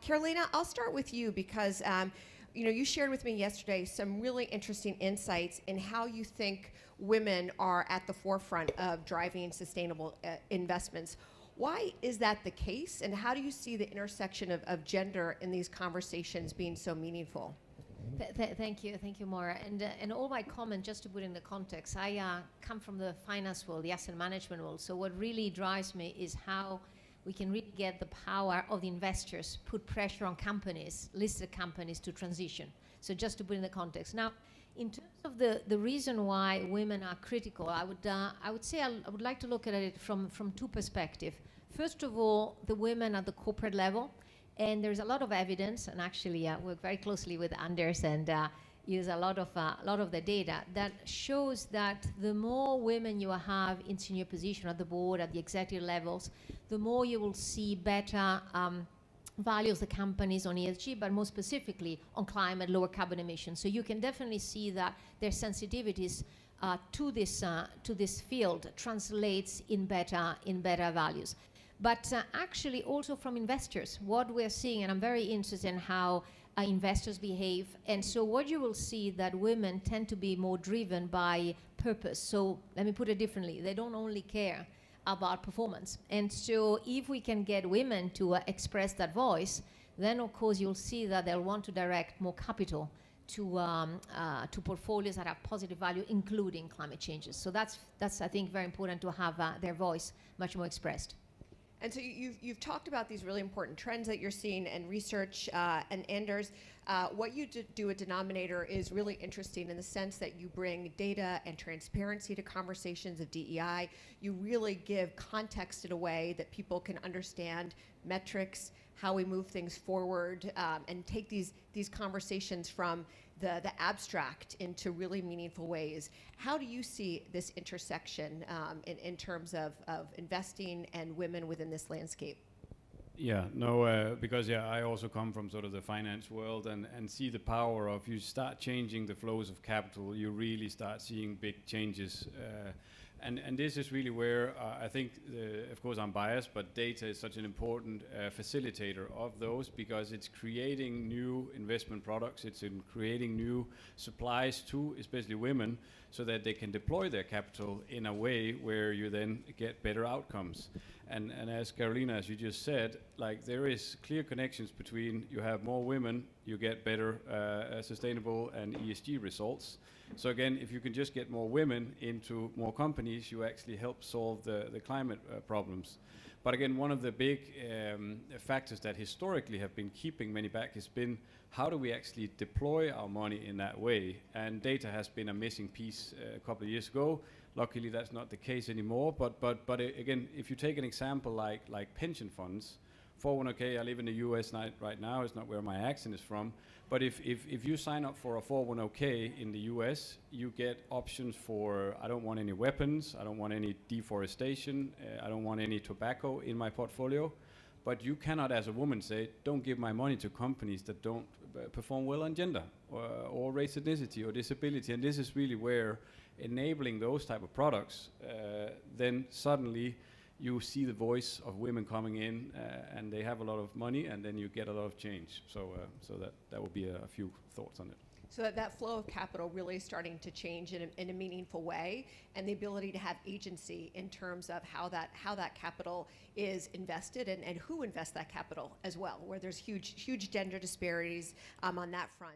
Carolina, I'll start with you because you shared with me yesterday some really interesting insights in how you think women are at the forefront of driving sustainable investments. Why is that the case, and how do you see the intersection of gender in these conversations being so meaningful? Thank you, Maura. And all my comments, just to put in the context, I come from the finance world, the asset management world. So what really drives me is how we can really get the power of the investors, put pressure on companies, listed companies, to transition. So just to put in the context. Now, in terms of the reason why women are critical, I would say I would like to look at it from two perspectives. First of all, the women at the corporate level. And there's a lot of evidence, and actually I work very closely with Anders and use a lot of the data that shows that the more women you have in senior position at the board, at the executive levels, the more you will see better value of the companies on ESG, but more specifically on climate, lower carbon emissions. So you can definitely see that their sensitivities to this field translates in better values. But actually also from investors, what we're seeing, and I'm very interested in how investors behave. And so what you will see that women tend to be more driven by purpose. So let me put it differently. They don't only care about performance. And so if we can get women to express that voice, then of course you'll see that they'll want to direct more capital to portfolios that have positive value, including climate changes. So that's I think very important to have their voice much more expressed. And so you've talked about these really important trends that you're seeing and research, and Anders, what you do at Denominator is really interesting in the sense that you bring data and transparency to conversations of DEI. You really give context in a way that people can understand metrics, how we move things forward, and take these conversations from the abstract into really meaningful ways. How do you see this intersection in terms of investing and women within this landscape? Yeah, no, because I also come from sort of the finance world and see the power of, you start changing the flows of capital, you really start seeing big changes. And this is really where I think, of course I'm biased, but data is such an important facilitator of those, because it's creating new investment products, it's in creating new supplies to especially women, so that they can deploy their capital in a way where you then get better outcomes. And as Carolina, as you just said, like there is clear connections between, you have more women, you get better sustainable and ESG results. So again, if you can just get more women into more companies, you actually help solve the climate problems. But again, one of the big factors that historically have been keeping many back has been, how do we actually deploy our money in that way? And data has been a missing piece a couple of years ago. Luckily, that's not the case anymore. But again, if you take an example like pension funds, 401k, I live in the US right now, it's not where my accent is from, but if you sign up for a 401k in the US, you get options for, I don't want any weapons, I don't want any deforestation, I don't want any tobacco in my portfolio, but you cannot as a woman say, don't give my money to companies that don't perform well on gender or race, ethnicity or disability. And this is really where enabling those type of products, then suddenly you see the voice of women coming in, and they have a lot of money, and then you get a lot of change. So that would be a few thoughts on it. So that flow of capital really starting to change in a meaningful way, and the ability to have agency in terms of how that capital is invested and who invests that capital as well, where there's huge gender disparities on that front.